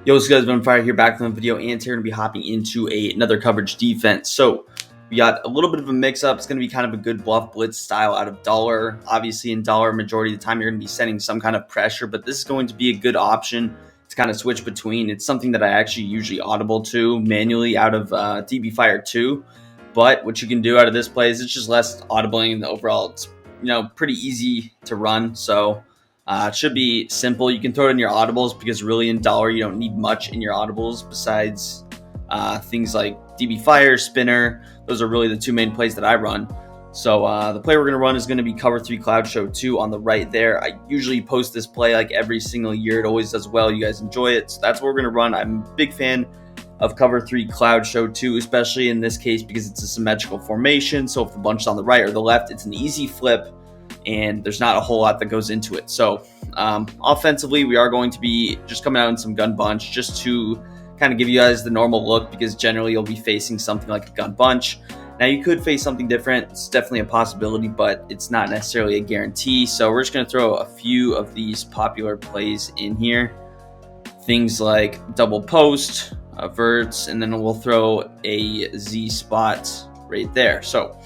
Yo, what's good? It's been Fire here, back from the video, and today we're going to be hopping into another coverage defense. So we got a little bit of a mix-up. It's going to be kind of a good bluff blitz style out of dollar. Obviously, in dollar, majority of the time, you're going to be setting some kind of pressure, but this is going to be a good option to kind of switch between. It's something that I actually usually audible to manually out of DB Fire 2, but what you can do out of this play is it's just less audibling, and overall it's pretty easy to run. So it should be simple. You can throw it in your audibles because really in dollar you don't need much in your audibles besides things like DB Fire, Spinner. Those are really the two main plays that I run. So the play we're going to run is going to be Cover 3 Cloud Show 2 on the right there. I usually post this play like every single year. It always does well. You guys enjoy it. So that's what we're going to run. I'm a big fan of Cover 3 Cloud Show 2, especially in this case because it's a symmetrical formation. So if the bunch is on the right or the left, it's an easy flip, and there's not a whole lot that goes into it. So offensively, we are going to be just coming out in some gun bunch just to kind of give you guys the normal look, because generally you'll be facing something like a gun bunch. Now you could face something different. It's definitely a possibility, but it's not necessarily a guarantee. So we're just going to throw a few of these popular plays in here. Things like double post, verts, and then we'll throw a Z spot right there. So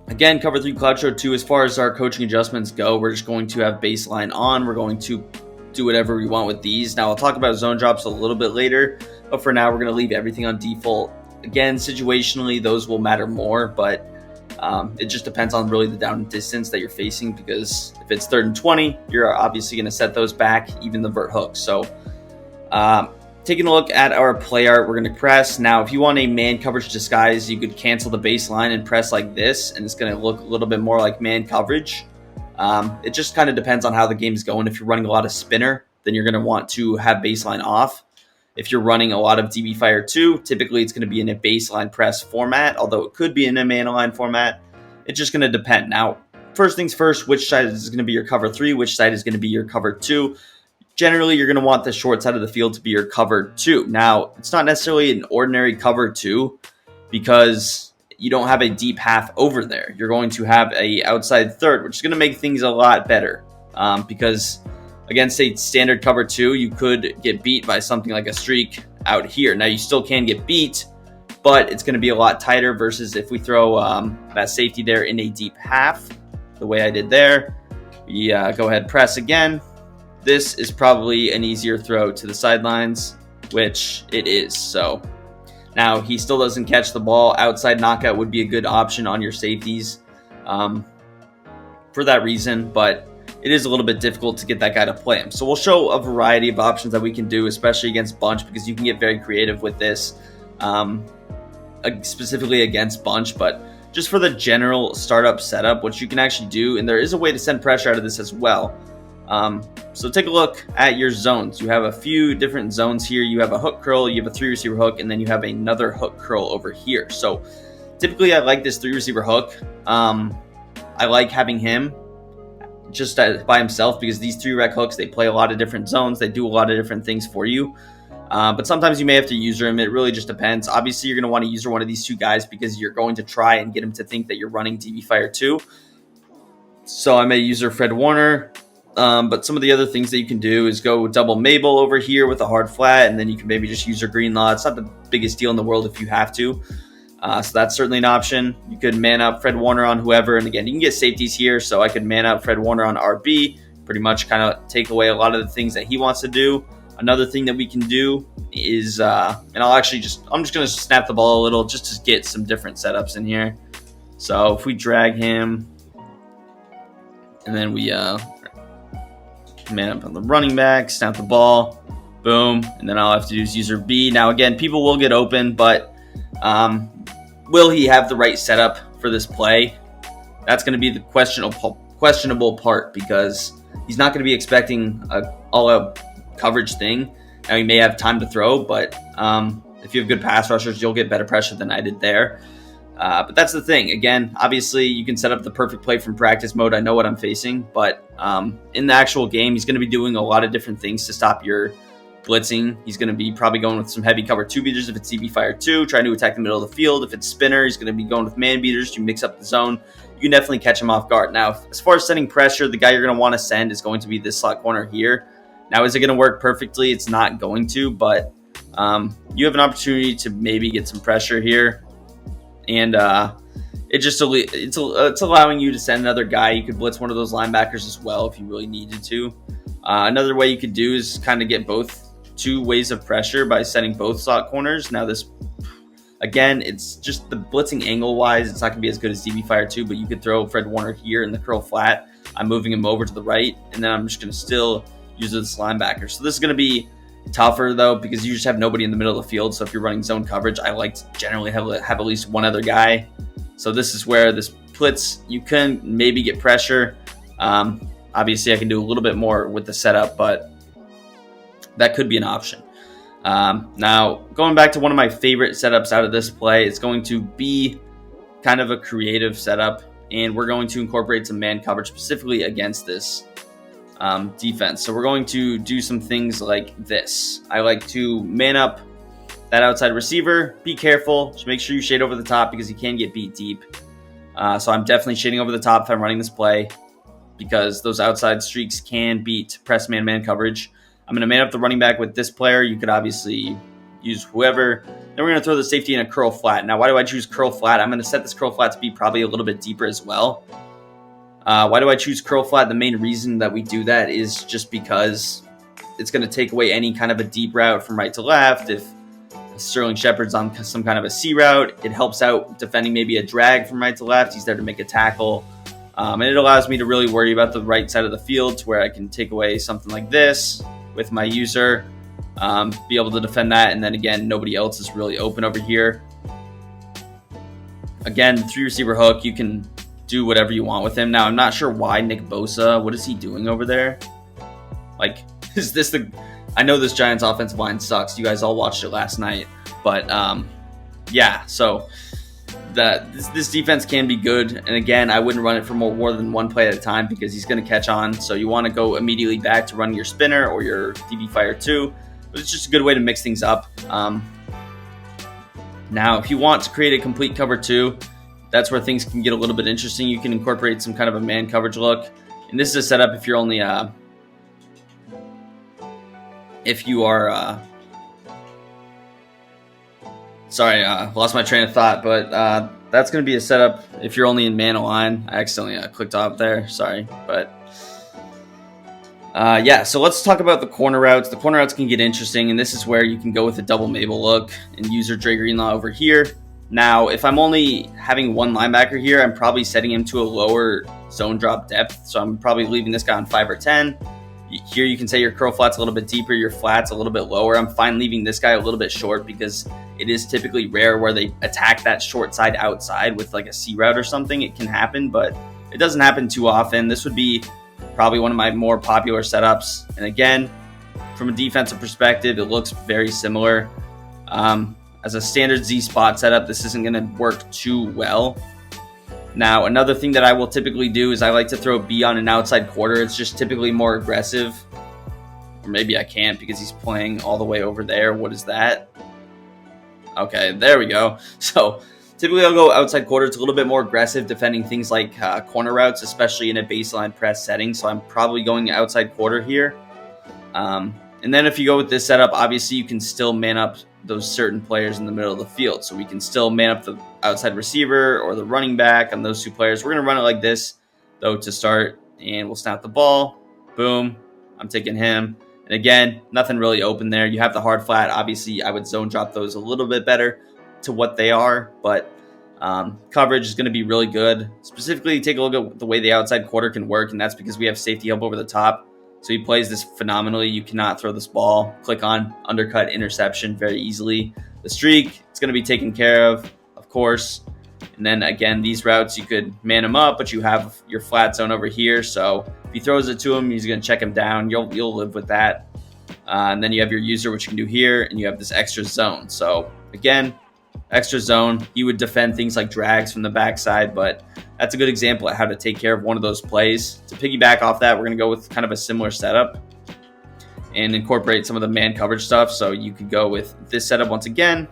again, Cover 3 Cloud Show 2, as far as our coaching adjustments go, we're just going to have baseline on. We're going to do whatever we want with these. Now, I'll talk about zone drops a little bit later, but for now, we're going to leave everything on default. Again, situationally, those will matter more, but it just depends on really the down and distance that you're facing, because if it's 3rd and 20, you're obviously going to set those back, even the vert hooks. So taking a look at our play art, we're going to press. Now, if you want a man coverage disguise, you could cancel the baseline and press like this, and it's going to look a little bit more like man coverage. It just kind of depends on how the game's going. If you're running a lot of spinner, then you're going to want to have baseline off. If you're running a lot of DB Fire 2, typically it's going to be in a baseline press format, although it could be in a man align format. It's just going to depend. Now, first things first, which side is going to be your cover 3, which side is going to be your cover 2. Generally, you're going to want the short side of the field to be your cover 2. Now, it's not necessarily an ordinary cover 2 because you don't have a deep half over there. You're going to have a outside third, which is going to make things a lot better because against a standard cover 2, you could get beat by something like a streak out here. Now, you still can get beat, but it's going to be a lot tighter versus if we throw that safety there in a deep half, the way I did there. We go ahead, press again. This is probably an easier throw to the sidelines, which it is. So now he still doesn't catch the ball. Outside knockout would be a good option on your safeties for that reason, but it is a little bit difficult to get that guy to play him. So we'll show a variety of options that we can do, especially against bunch, because you can get very creative with this, specifically against bunch. But just for the general startup setup, what you can actually do, and there is a way to send pressure out of this as well. So take a look at your zones. You have a few different zones here. You have a hook curl, you have a 3 receiver hook, and then you have another hook curl over here. So typically I like this 3 receiver hook. I like having him just by himself because these 3 rec hooks, they play a lot of different zones. They do a lot of different things for you. But sometimes you may have to user him. It really just depends. Obviously, you're going to want to user one of these 2 guys because you're going to try and get him to think that you're running DB Fire 2. So I may user Fred Warner. But some of the other things that you can do is go double Mabel over here with a hard flat, and then you can maybe just use your green law. It's not the biggest deal in the world if you have to. So that's certainly an option. You could man up Fred Warner on whoever, and again, you can get safeties here. So I could man up Fred Warner on RB, pretty much kind of take away a lot of the things that he wants to do. Another thing that we can do is, and I'm just going to snap the ball a little just to get some different setups in here. So if we drag him, and then we man up on the running back, snap the ball, boom, and then all I have to do is user B. Now, again, people will get open, but will he have the right setup for this play? That's going to be the questionable part because he's not going to be expecting a all-out coverage thing. Now, he may have time to throw, but if you have good pass rushers, you'll get better pressure than I did there. But that's the thing. Again, obviously, you can set up the perfect play from practice mode. I know what I'm facing, but in the actual game, he's going to be doing a lot of different things to stop your blitzing. He's going to be probably going with some heavy cover 2 beaters if it's DB Fire 2, trying to attack the middle of the field. If it's spinner, he's going to be going with man beaters to mix up the zone. You can definitely catch him off guard. Now, as far as sending pressure, the guy you're going to want to send is going to be this slot corner here. Now, is it going to work perfectly? It's not going to, but you have an opportunity to maybe get some pressure here. And it's allowing you to send another guy. You could blitz one of those linebackers as well if you really needed to. Another way you could do is kind of get two ways of pressure by setting both slot corners. Now this, again, it's just the blitzing angle wise, it's not going to be as good as DB Fire 2, but you could throw Fred Warner here in the curl flat. I'm moving him over to the right, and then I'm just going to still use this linebacker. So this is going to be tougher though, because you just have nobody in the middle of the field. So if you're running zone coverage, I like to generally have at least one other guy. So this is where this blitz, you can maybe get pressure. Obviously I can do a little bit more with the setup, but that could be an option. Now, going back to one of my favorite setups out of this play, it's going to be kind of a creative setup, and we're going to incorporate some man coverage specifically against this defense. So we're going to do some things like this. I like to man up that outside receiver. Be careful. Just make sure you shade over the top because you can get beat deep. So I'm definitely shading over the top if I'm running this play because those outside streaks can beat press man coverage. I'm going to man up the running back with this player. You could obviously use whoever. Then we're going to throw the safety in a curl flat. Now, why do I choose curl flat? I'm going to set this curl flat to be probably a little bit deeper as well. Why do I choose curl flat? The main reason that we do that is just because it's going to take away any kind of a deep route from right to left. If Sterling Shepard's on some kind of a C route, it helps out defending maybe a drag from right to left. He's there to make a tackle. And it allows me to really worry about the right side of the field to where I can take away something like this with my user, be able to defend that. And then again, nobody else is really open over here. Again, 3 receiver hook, you can do whatever you want with him. Now, I'm not sure why Nick Bosa, what is he doing over there? Like, is this I know this Giants offensive line sucks. You guys all watched it last night. But, yeah, so this defense can be good. And again, I wouldn't run it for more than one play at a time because he's going to catch on. So you want to go immediately back to running your spinner or your DB Fire 2. But it's just a good way to mix things up. Now, if you want to create a complete cover 2, that's where things can get a little bit interesting. You can incorporate some kind of a man coverage look. And this is a setup if you're only lost my train of thought, but that's going to be a setup if you're only in man align. I accidentally clicked off there, sorry. But yeah, so let's talk about the corner routes. The corner routes can get interesting, and this is where you can go with a double Mabel look and use your Dre Greenlaw over here. Now, if I'm only having one linebacker here, I'm probably setting him to a lower zone drop depth, so I'm probably leaving this guy on 5 or 10. Here you can say your curl flat's a little bit deeper, your flat's a little bit lower. I'm fine leaving this guy a little bit short because it is typically rare where they attack that short side outside with like a C route or something. It can happen, but it doesn't happen too often. This would be probably one of my more popular setups. And again, from a defensive perspective, it looks very similar. As a standard Z spot setup, this isn't going to work too well. Now, another thing that I will typically do is I like to throw B on an outside quarter. It's just typically more aggressive. Or maybe I can't because he's playing all the way over there. What is that? Okay, there we go. So typically I'll go outside quarter. It's a little bit more aggressive defending things like corner routes, especially in a baseline press setting. So I'm probably going outside quarter here. And then if you go with this setup, obviously you can still man up those certain players in the middle of the field. So we can still man up the outside receiver or the running back on those 2 players. We're going to run it like this, though, to start. And we'll snap the ball. Boom. I'm taking him. And again, nothing really open there. You have the hard flat. Obviously, I would zone drop those a little bit better to what they are. But coverage is going to be really good. Specifically, take a look at the way the outside quarter can work. And that's because we have safety help over the top. So he plays this phenomenally. You cannot throw this ball. Click on undercut interception very easily. The streak, it's going to be taken care of course. And then again, these routes, you could man him up, but you have your flat zone over here. So if he throws it to him, he's going to check him down. You'll live with that. And then you have your user, which you can do here, and you have this extra zone. So again, extra zone, he would defend things like drags from the backside, but that's a good example of how to take care of one of those plays. To piggyback off that, we're going to go with kind of a similar setup and incorporate some of the man coverage stuff. So you could go with this setup once again.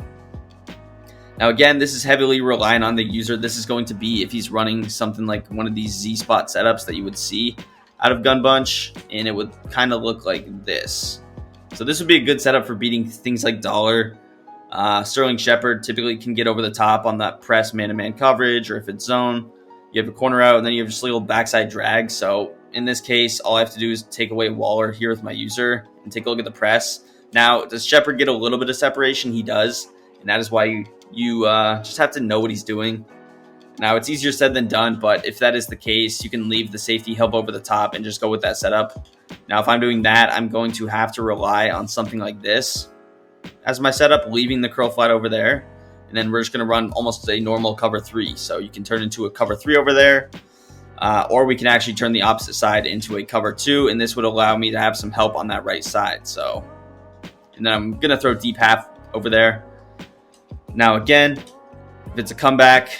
Now again, this is heavily relying on the user. This is going to be if he's running something like one of these Z spot setups that you would see. out of gun bunch, and it would kind of look like this. So this would be a good setup for beating things like Dollar. Sterling Shepard typically can get over the top on that press man-to-man coverage, or if it's zone, you have a corner out, and then you have just a little backside drag. So in this case, all I have to do is take away Waller here with my user and take a look at the press. Now, does Shepard get a little bit of separation? He does, and that is why you just have to know what he's doing. Now, it's easier said than done, but if that is the case, you can leave the safety help over the top and just go with that setup. Now, if I'm doing that, I'm going to have to rely on something like this as my setup, leaving the curl flat over there. And then we're just going to run almost a normal cover 3. So you can turn into a cover 3 over there, or we can actually turn the opposite side into a cover 2, and this would allow me to have some help on that right side. So, and then I'm going to throw deep half over there. Now, again, if it's a comeback,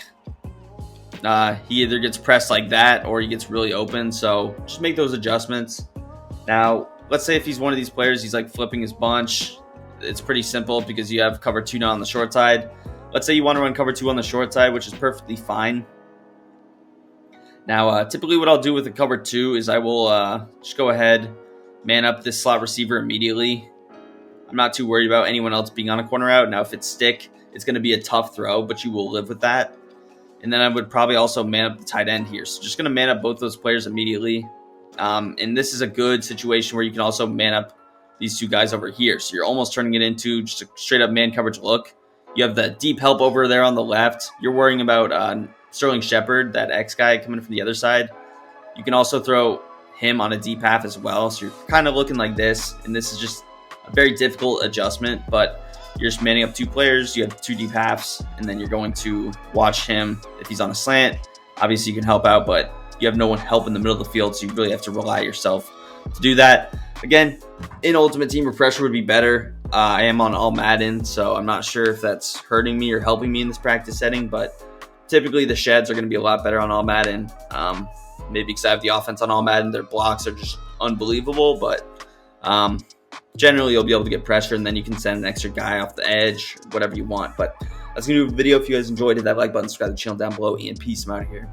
he either gets pressed like that or he gets really open. So just make those adjustments. Now, let's say if he's one of these players, he's like flipping his bunch. It's pretty simple because you have cover 2 now on the short side. Let's say you want to run cover 2 on the short side, which is perfectly fine. Now, typically what I'll do with the cover 2 is I will just go ahead, man up this slot receiver immediately. I'm not too worried about anyone else being on a corner out. Now, if it's stick, it's going to be a tough throw, but you will live with that. And then I would probably also man up the tight end here. So just going to man up both those players immediately. And this is a good situation where you can also man up these 2 guys over here. So you're almost turning it into just a straight up man coverage look. You have the deep help over there on the left. You're worrying about Sterling Shepard, that X guy coming from the other side. You can also throw him on a deep half as well. So you're kind of looking like this. And this is just a very difficult adjustment, but you're just manning up 2 players. You have 2 deep halves, and then you're going to watch him if he's on a slant. Obviously, you can help out, but you have no one help in the middle of the field, so you really have to rely yourself to do that. Again, in Ultimate Team, refresher would be better. I am on all Madden, so I'm not sure if that's hurting me or helping me in this practice setting, but typically the sheds are going to be a lot better on all Madden. Maybe because I have the offense on all Madden. Their blocks are just unbelievable, but generally you'll be able to get pressure, and then you can send an extra guy off the edge, whatever you want. But that's going to do the video. If you guys enjoyed, hit that like button, subscribe to the channel down below, and peace. I'm out of here.